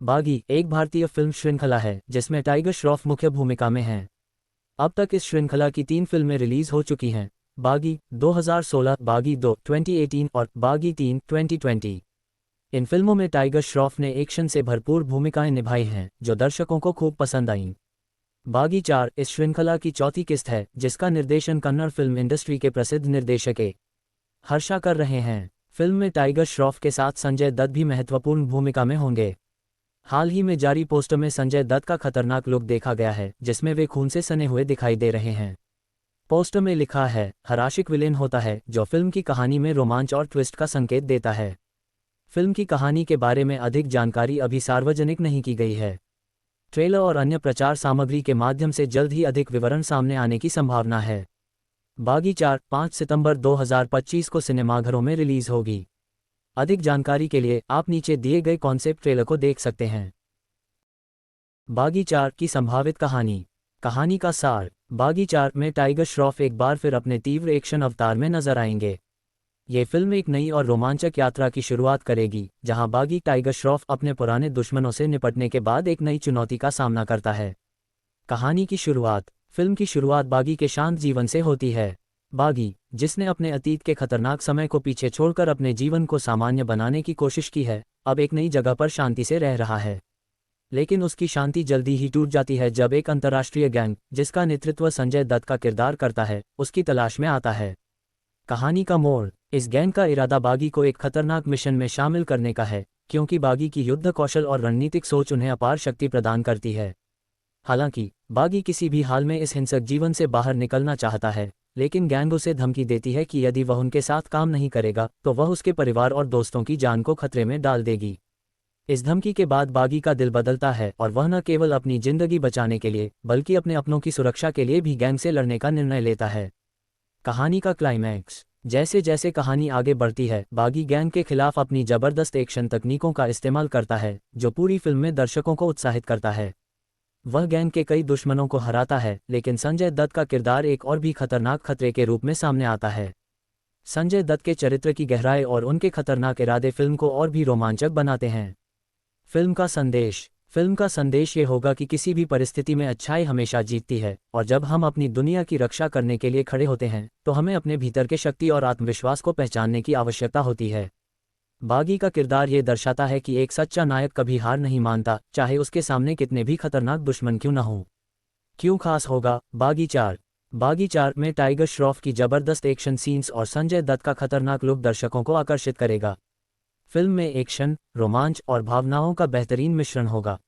बागी एक भारतीय फिल्म श्रृंखला है जिसमें टाइगर श्रॉफ मुख्य भूमिका में हैं। अब तक इस श्रृंखला की 3 फिल्में रिलीज हो चुकी हैं। बागी 2016, बागी 2 2018 और बागी 3 2020। इन फिल्मों में टाइगर श्रॉफ ने एक्शन से भरपूर भूमिकाएं निभाई हैं जो दर्शकों को खूब पसंद आईं। बागी 4 इस श्रृंखला की चौथी किस्त है जिसका निर्देशन कन्नड़ फिल्म इंडस्ट्री के प्रसिद्ध निर्देशक ए. हर्षा कर रहे हैं। फिल्म में टाइगर श्रॉफ के साथ संजय दत्त भी महत्वपूर्ण भूमिका में होंगे। हाल ही में जारी पोस्टर में संजय दत्त का खतरनाक लुक देखा गया है जिसमें वे खून से सने हुए दिखाई दे रहे हैं। पोस्टर में लिखा है, हराशिक विलेन होता है, जो फिल्म की कहानी में रोमांच और ट्विस्ट का संकेत देता है। फिल्म की कहानी के बारे में अधिक जानकारी अभी सार्वजनिक नहीं की गई है। ट्रेलर और अन्य प्रचार सामग्री के माध्यम से जल्द ही अधिक विवरण सामने आने की संभावना है। बागी 4 5 सितंबर 2025 को सिनेमाघरों में रिलीज होगी। अधिक जानकारी के लिए आप नीचे दिए गए कॉन्सेप्ट ट्रेलर को देख सकते हैं। बागी 4 की संभावित कहानी का सार। बागी 4 में टाइगर श्रॉफ एक बार फिर अपने तीव्र एक्शन अवतार में नजर आएंगे। ये फिल्म एक नई और रोमांचक यात्रा की शुरुआत करेगी जहां बागी टाइगर श्रॉफ अपने पुराने दुश्मनों से निपटने के बाद एक नई चुनौती का सामना करता है। कहानी की शुरुआत। फिल्म की शुरुआत बागी के शांत जीवन से होती है। बागी, जिसने अपने अतीत के खतरनाक समय को पीछे छोड़कर अपने जीवन को सामान्य बनाने की कोशिश की है, अब एक नई जगह पर शांति से रह रहा है। लेकिन उसकी शांति जल्दी ही टूट जाती है जब एक अंतर्राष्ट्रीय गैंग, जिसका नेतृत्व संजय दत्त का किरदार करता है, उसकी तलाश में आता है। कहानी का मोड़। इस गैंग का इरादा बागी को एक खतरनाक मिशन में शामिल करने का है, क्योंकि बागी की युद्ध कौशल और रणनीतिक सोच उन्हें अपार शक्ति प्रदान करती है। हालांकि बागी किसी भी हाल में इस हिंसक जीवन से बाहर निकलना चाहता है, लेकिन गैंग उसे धमकी देती है कि यदि वह उनके साथ काम नहीं करेगा तो वह उसके परिवार और दोस्तों की जान को खतरे में डाल देगी। इस धमकी के बाद बागी का दिल बदलता है और वह न केवल अपनी जिंदगी बचाने के लिए बल्कि अपने अपनों की सुरक्षा के लिए भी गैंग से लड़ने का निर्णय लेता है। कहानी का क्लाइमैक्स। जैसे जैसे कहानी आगे बढ़ती है, बागी गैंग के खिलाफ अपनी जबरदस्त एक्शन तकनीकों का इस्तेमाल करता है जो पूरी फिल्म में दर्शकों को उत्साहित करता है। वह गैंग के कई दुश्मनों को हराता है, लेकिन संजय दत्त का किरदार एक और भी खतरनाक खतरे के रूप में सामने आता है। संजय दत्त के चरित्र की गहराई और उनके खतरनाक इरादे फिल्म को और भी रोमांचक बनाते हैं। फिल्म का संदेश ये होगा कि किसी भी परिस्थिति में अच्छाई हमेशा जीतती है, और जब हम अपनी दुनिया की रक्षा करने के लिए खड़े होते हैं तो हमें अपने भीतर के शक्ति और आत्मविश्वास को पहचानने की आवश्यकता होती है। बागी का किरदार ये दर्शाता है कि एक सच्चा नायक कभी हार नहीं मानता, चाहे उसके सामने कितने भी खतरनाक दुश्मन क्यों न हों। क्यों खास होगा बागी 4? बागी 4 में टाइगर श्रॉफ की जबरदस्त एक्शन सीन्स और संजय दत्त का खतरनाक लुक दर्शकों को आकर्षित करेगा। फिल्म में एक्शन, रोमांच और भावनाओं का बेहतरीन मिश्रण होगा।